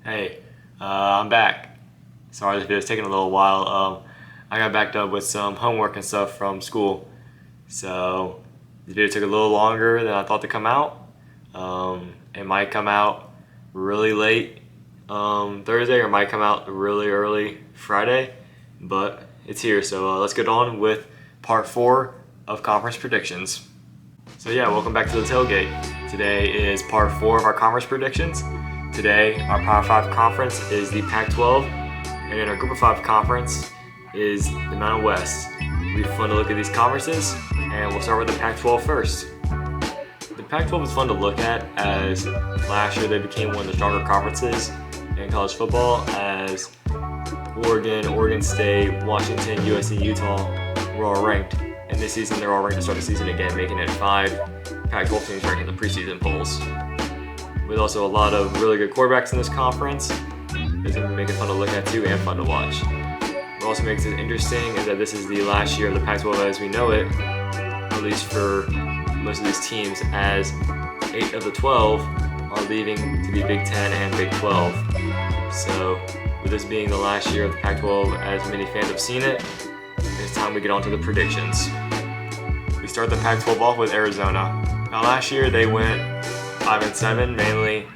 Hey, I'm back. Sorry, this video's taking a little while. I got backed up with some homework and stuff from school, so the video took a little longer than I thought to come out. It might come out really late Thursday, or it might come out really early Friday, but it's here. So let's get on with part 4 of conference predictions. So yeah, welcome back to the tailgate. Today is part 4 of our conference predictions. Today, our Power 5 conference is the Pac-12, and then our Group of 5 conference is the Mountain West. It'll be fun to look at these conferences, and we'll start with the Pac-12 first. The Pac-12 is fun to look at, as last year they became one of the stronger conferences in college football, as Oregon, Oregon State, Washington, USC, Utah were all ranked. And this season, they're all ranked to start the season again, making it 5 Pac-12 teams ranked in the preseason polls. With also a lot of really good quarterbacks in this conference, it's going to make it fun to look at too and fun to watch. What also makes it interesting is that this is the last year of the Pac-12 as we know it, at least for most of these teams, as 8 of the 12 are leaving to the Big Ten and Big 12. So with this being the last year of the Pac-12 as many fans have seen it, it's time we get on to the predictions. We start the Pac-12 off with Arizona. Now last year they went 5-7, mainly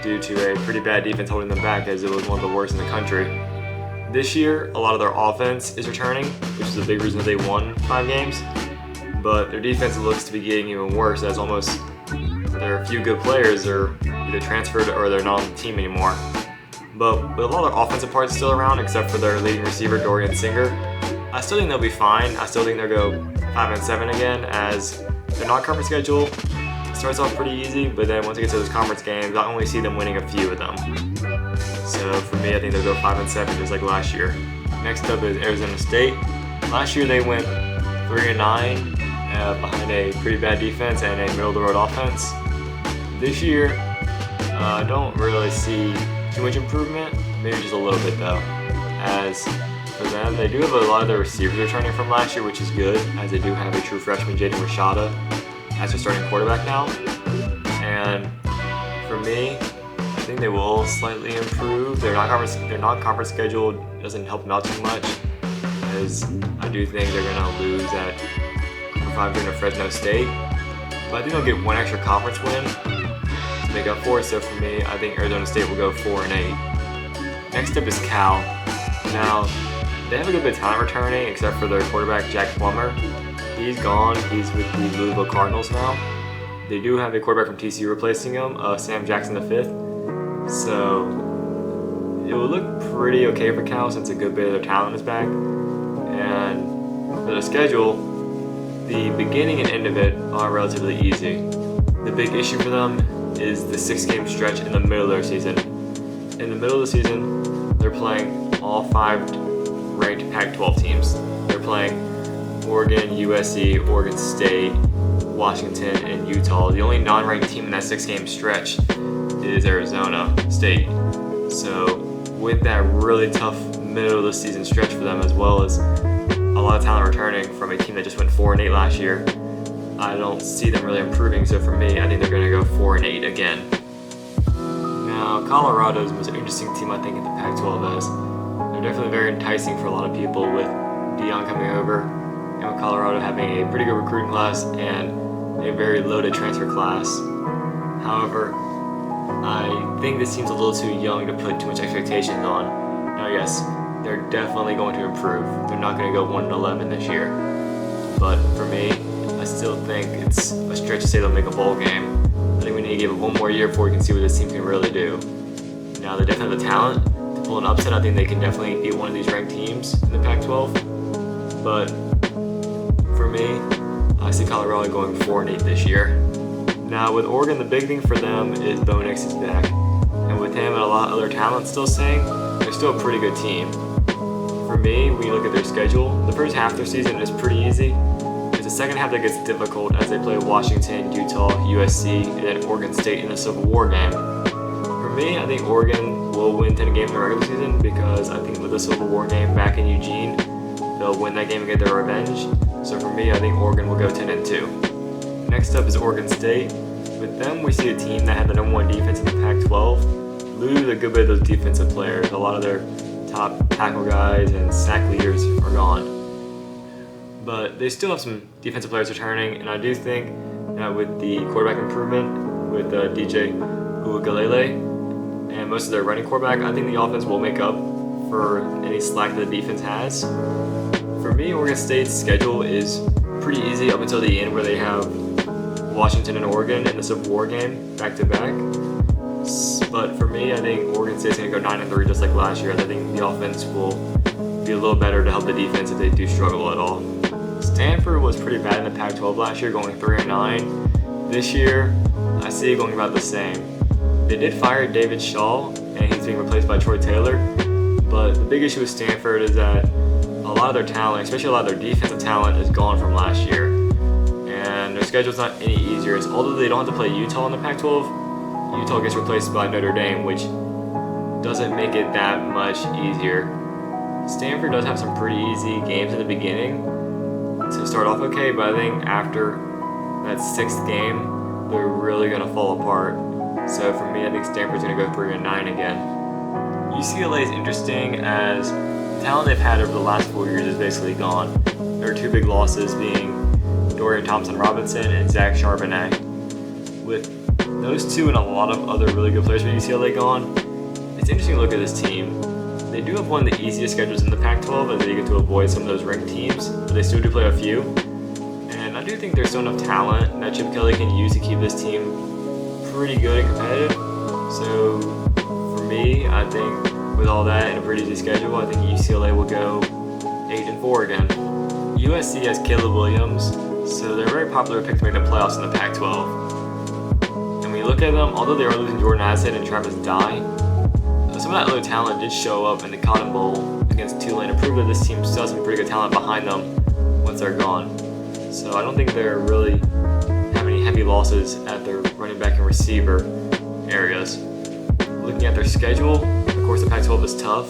due to a pretty bad defense holding them back, as it was one of the worst in the country. This year, a lot of their offense is returning, which is a big reason that they won 5 games, but their defense looks to be getting even worse, as almost there are a few good players are either transferred or they're not on the team anymore. But with a lot of their offensive parts still around, except for their leading receiver, Dorian Singer, I still think they'll be fine. I still think they'll go 5-7 again, as their non-conference schedule starts off pretty easy, but then once you get to those conference games, I only see them winning a few of them. So for me, I think they'll go 5-7 just like last year. Next up is Arizona State. Last year they went 3-9 behind a pretty bad defense and a middle-of-the-road offense. This year, I don't really see too much improvement, maybe just a little bit though. As for them, they do have a lot of their receivers returning from last year, which is good, as they do have a true freshman, Jaden Rashada, as their starting quarterback now. And for me, I think they will slightly improve. Their non-conference schedule doesn't help them out too much, as I do think they're going to lose at Group 5 to Fresno State. But I think they'll get one extra conference win to make up for it. So for me, I think Arizona State will go 4-8. Next up is Cal. Now, they have a good bit of talent returning, except for their quarterback, Jack Plummer. He's gone. He's with the Louisville Cardinals now. They do have a quarterback from TCU replacing him, Sam Jackson V. So it will look pretty okay for Cal, since a good bit of their talent is back. And for the schedule, the beginning and end of it are relatively easy. The big issue for them is the 6-game stretch in the middle of their season. In the middle of the season, they're playing all 5 ranked Pac-12 teams. They're playing Oregon, USC, Oregon State, Washington, and Utah. The only non-ranked team in that 6-game stretch is Arizona State. So with that really tough middle of the season stretch for them, as well as a lot of talent returning from a team that just went 4-8 last year, I don't see them really improving. So for me, I think they're going to go 4-8 again. Now, Colorado is the most interesting team, I think, in the Pac-12, as they're definitely very enticing for a lot of people, with Deion coming over, and with Colorado having a pretty good recruiting class and a very loaded transfer class. However, I think this team's a little too young to put too much expectations on. Now, yes, they're definitely going to improve. They're not going to go 1-11 this year. But for me, I still think it's a stretch to say they'll make a bowl game. I think we need to give it one more year before we can see what this team can really do. Now, they definitely have the talent to pull an upset. I think they can definitely beat one of these ranked teams in the Pac-12. But for me, I see Colorado going 4-8 this year. Now with Oregon, the big thing for them is Bo Nix is back. And with him and a lot of other talent still staying, they're still a pretty good team. For me, when you look at their schedule, the first half of their season is pretty easy. It's the second half that gets difficult, as they play Washington, Utah, USC, and then Oregon State in the Civil War game. For me, I think Oregon will win 10 games in the regular season, because I think with the Civil War game back in Eugene, they'll win that game and get their revenge. So for me, I think Oregon will go 10-2. Next up is Oregon State. With them, we see a team that had the #1 defense in the Pac-12, lose a good bit of those defensive players. A lot of their top tackle guys and sack leaders are gone. But they still have some defensive players returning, and I do think that with the quarterback improvement with DJ Uiagalelei and most of their running quarterback, I think the offense will make up for any slack that the defense has. For me, Oregon State's schedule is pretty easy up until the end, where they have Washington and Oregon in the Civil War game back to back. But for me, I think Oregon State's going to go 9-3 just like last year. I think the offense will be a little better to help the defense if they do struggle at all. Stanford was pretty bad in the Pac-12 last year, going 3-9. This year, I see it going about the same. They did fire David Shaw, and he's being replaced by Troy Taylor. But the big issue with Stanford is that a lot of their talent, especially a lot of their defensive talent, is gone from last year. And their schedule's not any easier. Although they don't have to play Utah in the Pac-12, Utah gets replaced by Notre Dame, which doesn't make it that much easier. Stanford does have some pretty easy games in the beginning to start off okay, but I think after that 6th game, they're really going to fall apart. So for me, I think Stanford's going to go 3-9 again. UCLA is interesting as the talent they've had over the last 4 years is basically gone. There are 2 big losses being Dorian Thompson-Robinson and Zach Charbonnet. With those 2 and a lot of other really good players for UCLA gone, it's interesting to look at this team. They do have one of the easiest schedules in the Pac-12 as they get to avoid some of those ranked teams, but they still do play a few. And I do think there's still enough talent that Chip Kelly can use to keep this team pretty good and competitive. So for me, I think with all that and a pretty easy schedule, I think UCLA will go 8-4 again. USC has Caleb Williams, so they're a very popular pick to make the playoffs in the Pac-12. And when you look at them, although they are losing Jordan Addison and Travis Dye, some of that other talent did show up in the Cotton Bowl against Tulane to prove that this team still has some pretty good talent behind them once they're gone. So I don't think they're really have any heavy losses at their running back and receiver areas. Looking at their schedule, of course the Pac-12 is tough,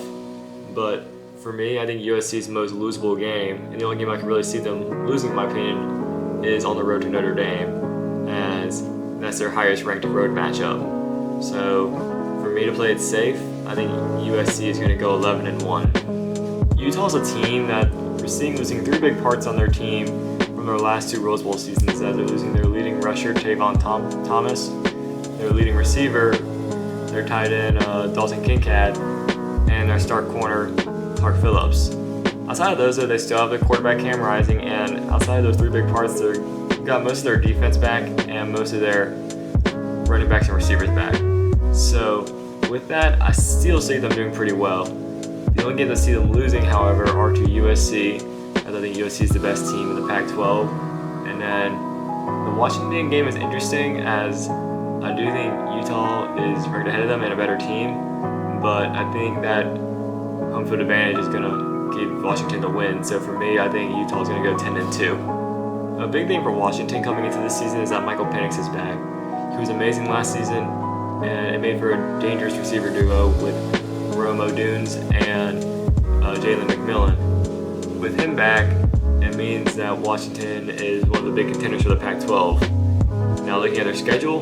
but for me, I think USC's most losable game, and the only game I can really see them losing, in my opinion, is on the road to Notre Dame, as that's their highest ranked road matchup. So for me to play it safe, I think USC is going to go 11-1. Utah's a team that we're seeing losing 3 big parts on their team from their last 2 Rose Bowl seasons, as they're losing their leading rusher, Tavon Thomas, their leading receiver, their tight end, Dalton Kincaid, and their star corner, Clark Phillips. Outside of those, though, they still have their quarterback Cam Rising, and outside of those 3 big parts, they've got most of their defense back and most of their running backs and receivers back. So with that, I still see them doing pretty well. The only games I see them losing, however, are to USC, as I think USC is the best team in the Pac-12. And then the Washington game is interesting, as I do think Utah is ranked ahead of them and a better team, but I think that home field advantage is going to give Washington the win. So for me, I think Utah is going to go 10-2. A big thing for Washington coming into this season is that Michael Penix is back. He was amazing last season, and it made for a dangerous receiver duo with Romo Dunes and Jalen McMillan. With him back, it means that Washington is one of the big contenders for the Pac-12. Now looking at their schedule,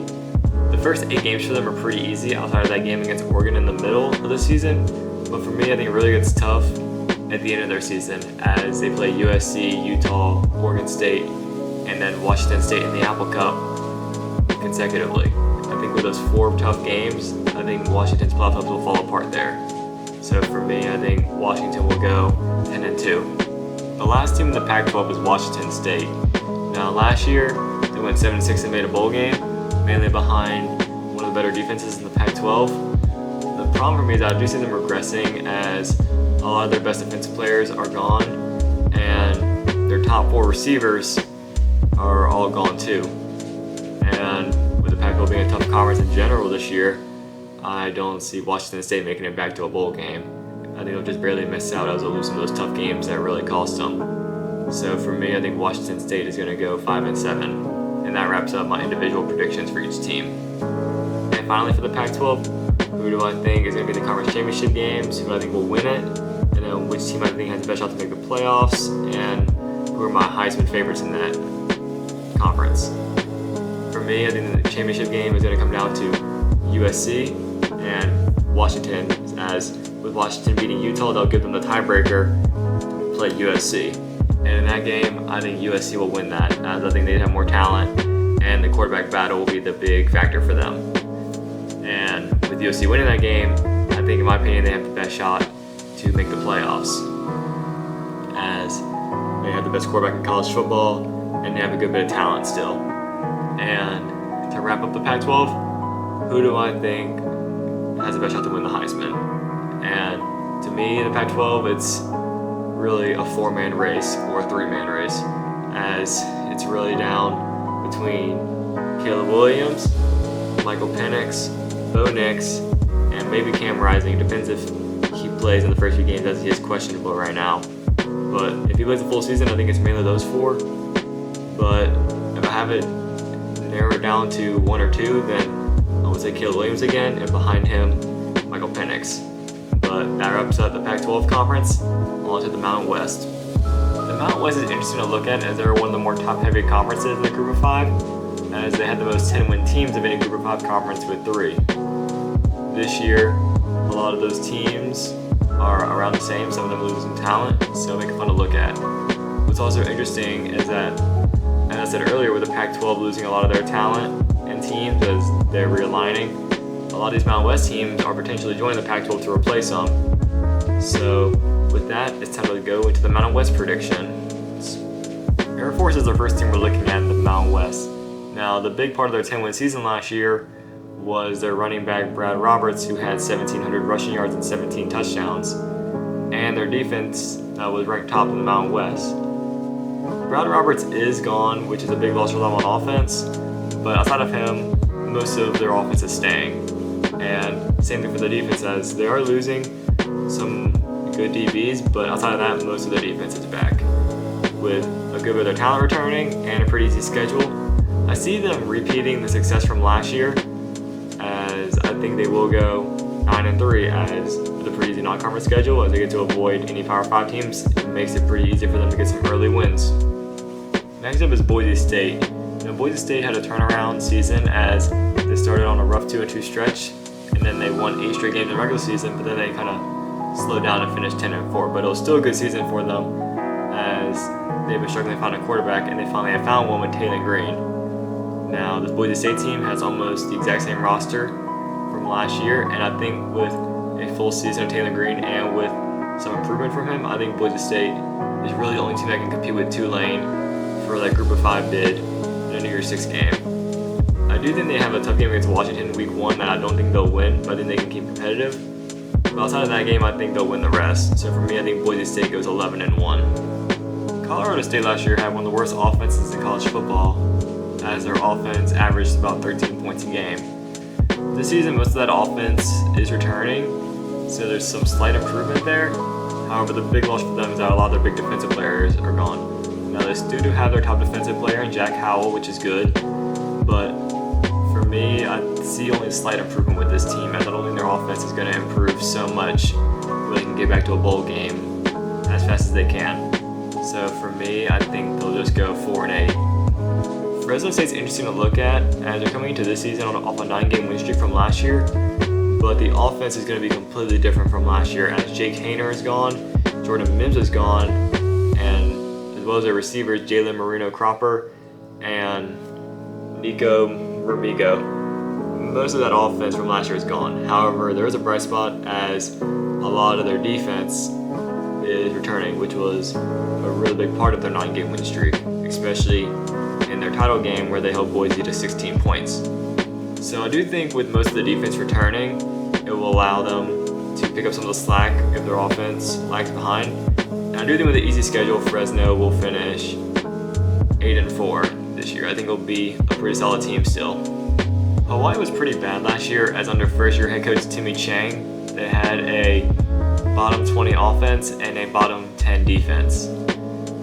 the first 8 games for them are pretty easy outside of that game against Oregon in the middle of the season. But for me, I think it really gets tough at the end of their season, as they play USC, Utah, Oregon State, and then Washington State in the Apple Cup consecutively. I think with those 4 tough games, I think Washington's playoff hopes will fall apart there. So for me, I think Washington will go 10-2. The last team in the Pac-12 is Washington State. Now last year, they went 7-6 and made a bowl game, mainly behind one of the better defenses in the Pac-12. The problem for me is I do see them regressing, as a lot of their best defensive players are gone, and their top 4 receivers are all gone too. And with the Pac-12 being a tough conference in general this year, I don't see Washington State making it back to a bowl game. I think they'll just barely miss out as they'll lose some of those tough games that really cost them. So for me, I think Washington State is going to go 5-7, and that wraps up my individual predictions for each team. And finally for the Pac-12, who do I think is going to be the conference championship games, who I think will win it, and then which team I think has the best shot to make the playoffs, and who are my Heisman favorites in that conference. For me, I think the championship game is going to come down to USC and Washington, as with Washington beating Utah, they'll give them the tiebreaker to play USC. And in that game, I think USC will win that, as I think they have more talent, and the quarterback battle will be the big factor for them. And with USC winning that game, I think, in my opinion, they have the best shot to make the playoffs, as they have the best quarterback in college football, and they have a good bit of talent still. And to wrap up the Pac-12, who do I think has the best shot to win the Heisman? And to me, in the Pac-12, it's really a 4-man race or a 3-man race, as it's really down between Caleb Williams, Michael Penix, Bo Nix, and maybe Cam Rising. Depends if he plays in the first few games, as he is questionable right now. But if he plays the full season, I think it's mainly those 4. But if I have it narrowed down to 1 or 2, then I would say Caleb Williams again, and behind him, Michael Penix. But that wraps up the Pac-12 conference. On to the Mountain West. The Mountain West is interesting to look at, as they're one of the more top-heavy conferences in the Group of 5, as they had the most 10-win teams of any Group of 5 conference with 3. This year, a lot of those teams are around the same, some of them losing talent, so make it fun to look at. What's also interesting is that, as I said earlier, with the Pac-12 losing a lot of their talent and teams as they're realigning, a lot of these Mountain West teams are potentially joining the Pac-12 to replace them. So with that, it's time to go into the Mountain West predictions. Air Force is the first team we're looking at in the Mountain West. Now, the big part of their 10-win season last year was their running back Brad Roberts, who had 1,700 rushing yards and 17 touchdowns, and their defense was ranked top in the Mountain West. Brad Roberts is gone, which is a big loss for them on offense, but outside of him, most of their offense is staying. And same thing for the defense, as they are losing some good DBs, but outside of that, most of their defense is back, with a good bit of their talent returning and a pretty easy schedule. I see them repeating the success from last year, as I think they will go 9-3 as with a pretty easy non-conference schedule, as they get to avoid any Power 5 teams. It makes it pretty easy for them to get some early wins. Next up is Boise State. Boise State had a turnaround season, as they started on a rough 2-2 stretch, and then they won 8 straight games in the regular season, but then they kind of slowed down and finished 10-4. But it was still a good season for them, as they've been struggling to find a quarterback, and they finally have found one with Taylor Green. Now, this Boise State team has almost the exact same roster from last year, and I think with a full season of Taylor Green and with some improvement from him, I think Boise State is really the only team that can compete with Tulane for that Group of 5 bid in a New Year's 6 game. I do think they have a tough game against Washington week 1 that I don't think they'll win, but I think they can keep competitive. But outside of that game, I think they'll win the rest. So for me, I think Boise State goes 11-1. Colorado State last year had one of the worst offenses in college football, as their offense averaged about 13 points a game. This season, most of that offense is returning, so there's some slight improvement there. However, the big loss for them is that a lot of their big defensive players are gone. Now, they still do have their top defensive player in Jack Howell, which is good, but for me, I see only a slight improvement with this team, as I don't think their offense is going to improve so much where they can get back to a bowl game as fast as they can. So for me, I think they'll just go 4-8. Fresno State's interesting to look at, as they're coming into this season off a 9-game win streak from last year, but the offense is going to be completely different from last year, as Jake Hayner is gone, Jordan Mims is gone, and as well as their receivers Jalen Marino-Cropper and Nico Ramigo. Most of that offense from last year is gone. However, there is a bright spot, as a lot of their defense is returning, which was a really big part of their 9-game win streak, especially in their title game where they held Boise to 16 points. So I do think with most of the defense returning, it will allow them to pick up some of the slack if their offense lags behind. And I do think with the easy schedule, Fresno will finish 8-4 this year. I think it'll be a pretty solid team still. Hawaii was pretty bad last year, as under first-year head coach Timmy Chang, they had a bottom 20 offense and a bottom 10 defense.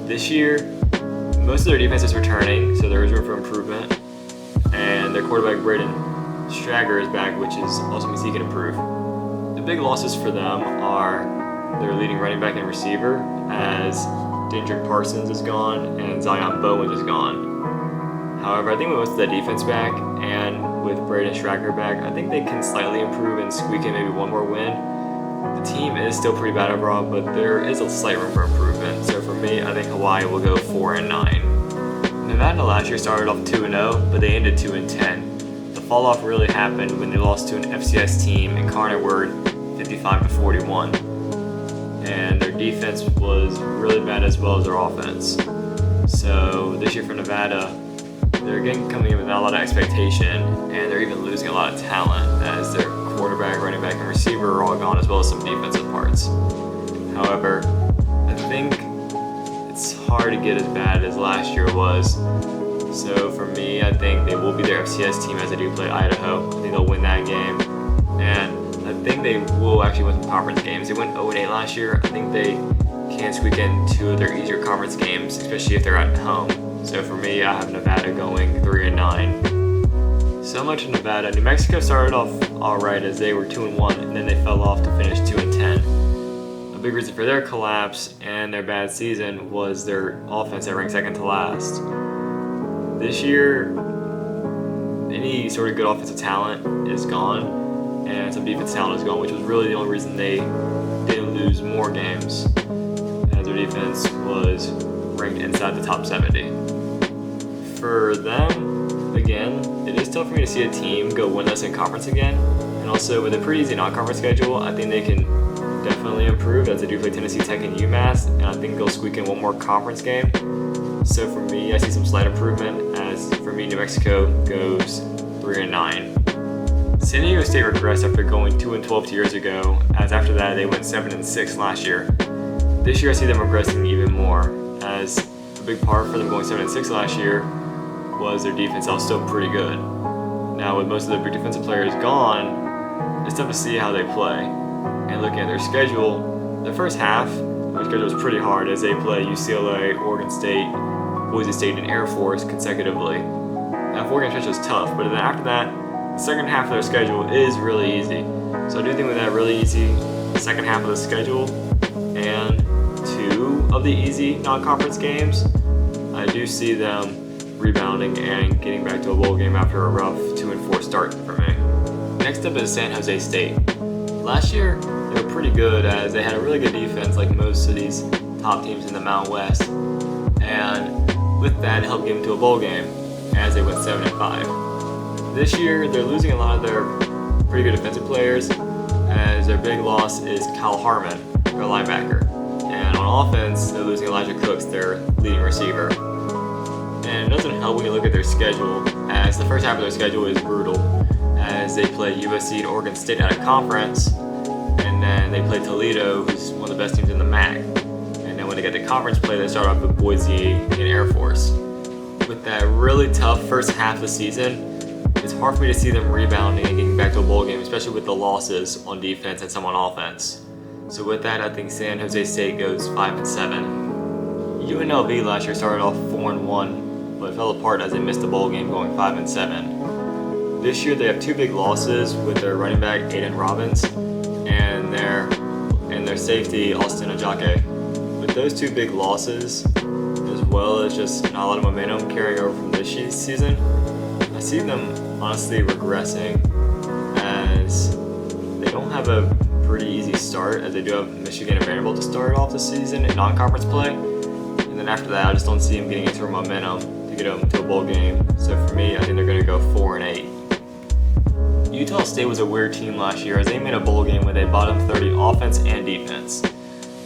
This year, most of their defense is returning, so there is room for improvement. And their quarterback, Braden Strager, is back, which is also means he can improve. The big losses for them are their leading running back and receiver, as Dendrick Parsons is gone and Zion Bowens is gone. However, I think with most of the defense back and with Braden Stracker back, I think they can slightly improve and squeak in maybe one more win. The team is still pretty bad overall, but there is a slight room for improvement. So for me, I think Hawaii will go 4-9. Nevada last year started off 2-0, but they ended 2-10. The fall off really happened when they lost to an FCS team in Incarnate Word 55-41. And their defense was really bad as well as their offense. So this year for Nevada, they're coming in with not a lot of expectation, and they're even losing a lot of talent as their quarterback, running back, and receiver are all gone, as well as some defensive parts. However, I think it's hard to get as bad as last year was. So for me, I think they will be their FCS team as they do play Idaho. I think they'll win that game. And I think they will actually win some conference games. They went 0-8 last year. I think they can squeak in 2 of their easier conference games, especially if they're at home. So for me, I have Nevada going 3-9. So much in Nevada. New Mexico started off alright as they were 2-1, and then they fell off to finish 2-10. A big reason for their collapse and their bad season was their offense that ranked second to last. This year, any sort of good offensive talent is gone, and some defensive talent is gone, which was really the only reason they didn't lose more games, as their defense was ranked inside the top 70. For them, again, it is tough for me to see a team go winless in conference again, and also with a pretty easy non-conference schedule, I think they can definitely improve as they do play Tennessee Tech and UMass, and I think they'll squeak in one more conference game. So for me, I see some slight improvement, as for me, New Mexico goes 3-9. San Diego State regressed after going 2-12 2 years ago, as after that they went 7-6 last year. This year I see them regressing even more, as a big part for them going 7-6 last year was their defense that was still pretty good. Now with most of their big defensive players gone, it's tough to see how they play. And looking at their schedule, the first half, their schedule was pretty hard as they play UCLA, Oregon State, Boise State, and Air Force consecutively. That 4-game stretch was tough, but then after that, the second half of their schedule is really easy. So I do think with that really easy second half of the schedule and 2 of the easy non-conference games, I do see them rebounding and getting back to a bowl game after a rough 2-4 start for me. Next up is San Jose State. Last year, they were pretty good as they had a really good defense like most of these top teams in the Mountain West. And with that, it helped get them to a bowl game as they went 7-5. This year, they're losing a lot of their pretty good defensive players, as their big loss is Kyle Harmon, their linebacker. And on offense, they're losing Elijah Cooks, their leading receiver. And it doesn't help when you look at their schedule, as the first half of their schedule is brutal, as they play USC and Oregon State out of conference, and then they play Toledo, who's one of the best teams in the MAC. And then when they get to conference play, they start off with Boise and Air Force. With that really tough first half of the season, it's hard for me to see them rebounding and getting back to a bowl game, especially with the losses on defense and some on offense. So with that, I think San Jose State goes 5-7. UNLV last year started off 4-1, but fell apart as they missed the bowl game going 5-7. This year they have 2 big losses with their running back Aiden Robbins and their safety Austin Ajake. With those 2 big losses, as well as just not a lot of momentum carrying over from this season, I see them honestly regressing, as they don't have a pretty easy start, as they do have Michigan and Vanderbilt to start off the season in non-conference play. And then after that, I just don't see them getting into momentum to get them to a bowl game. So for me, I think they're going to go 4-8. Utah State was a weird team last year, as they made a bowl game with a bottom 30 offense and defense.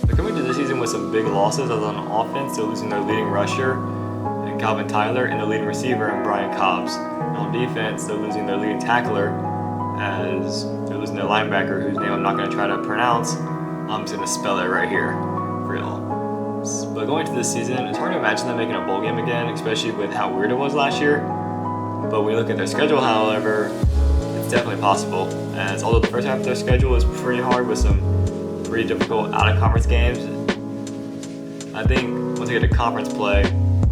They're coming to this season with some big losses, as on offense, they're losing their leading rusher, and Calvin Tyler, and their leading receiver, and Brian Cobbs. And on defense, they're losing their leading tackler, as they're losing their linebacker, whose name I'm not going to try to pronounce. I'm just going to spell it right here for y'all. But going into this season, it's hard to imagine them making a bowl game again, especially with how weird it was last year. But when we look at their schedule, however, it's definitely possible, as although the first half of their schedule is pretty hard with some pretty difficult out-of-conference games, I think once they get to conference play,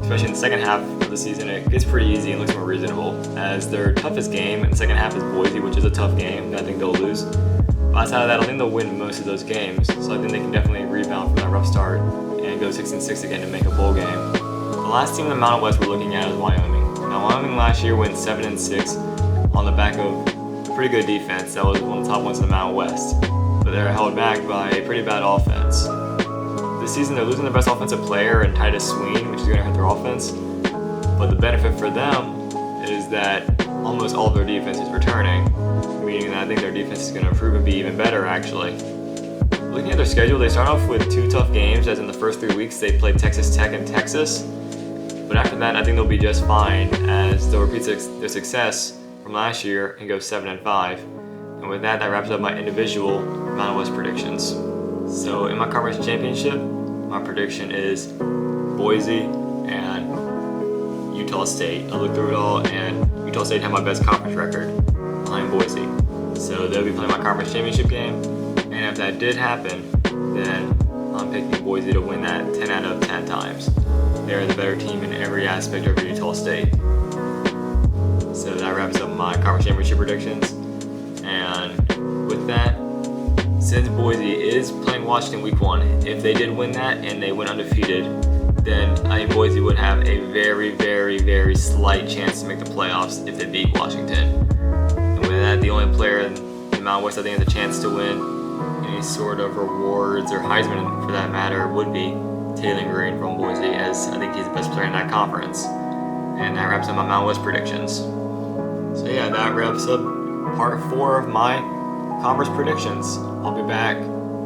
especially in the second half of the season, it gets pretty easy and looks more reasonable, as their toughest game in the second half is Boise, which is a tough game that I think they'll lose. But outside of that, I think they'll win most of those games, so I think they can definitely rebound from that rough start and go 6-6 again to make a bowl game. The last team in the Mountain West we're looking at is Wyoming. Now, Wyoming last year went 7-6, on the back of a pretty good defense that was one of the top ones in the Mountain West. But they're held back by a pretty bad offense. This season they're losing their best offensive player in Titus Sween, which is going to hurt their offense. But the benefit for them is that almost all of their defense is returning, meaning that I think their defense is going to improve and be even better actually. Looking at their schedule, they start off with 2 tough games, as in the first 3 weeks they played Texas Tech and Texas. But after that, I think they'll be just fine, as they'll repeat their success from last year and go 7-5. And with that, that wraps up my individual Mountain West predictions. So in my conference championship, my prediction is Boise and Utah State. I looked through it all, and Utah State had my best conference record behind Boise. So they'll be playing my conference championship game. And if that did happen, then I'm picking Boise to win that 10 out of 10 times. They're the better team in every aspect over Utah State. So that wraps up my conference championship predictions. And with that, since Boise is playing Washington week 1, if they did win that and they went undefeated, then I think Boise would have a very, very, very slight chance to make the playoffs if they beat Washington. And with that, the only player in the Mountain West I think has a chance to win any sort of rewards, or Heisman for that matter, would be Taylor Green from Boise, as I think he's the best player in that conference. And that wraps up my Mountain West predictions. So yeah, that wraps up part 4 of my conference predictions. I'll be back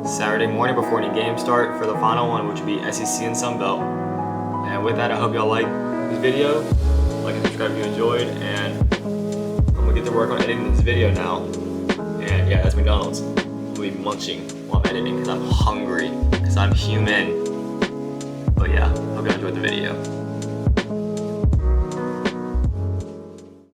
Saturday morning before any games start for the final one, which will be SEC and Sun Belt. And with that, I hope y'all like this video. Like and subscribe if you enjoyed, and I'm gonna get to work on editing this video now. And yeah, that's McDonald's. I'll be munching while I'm editing because I'm hungry, because I'm human. But yeah, hope you enjoyed the video.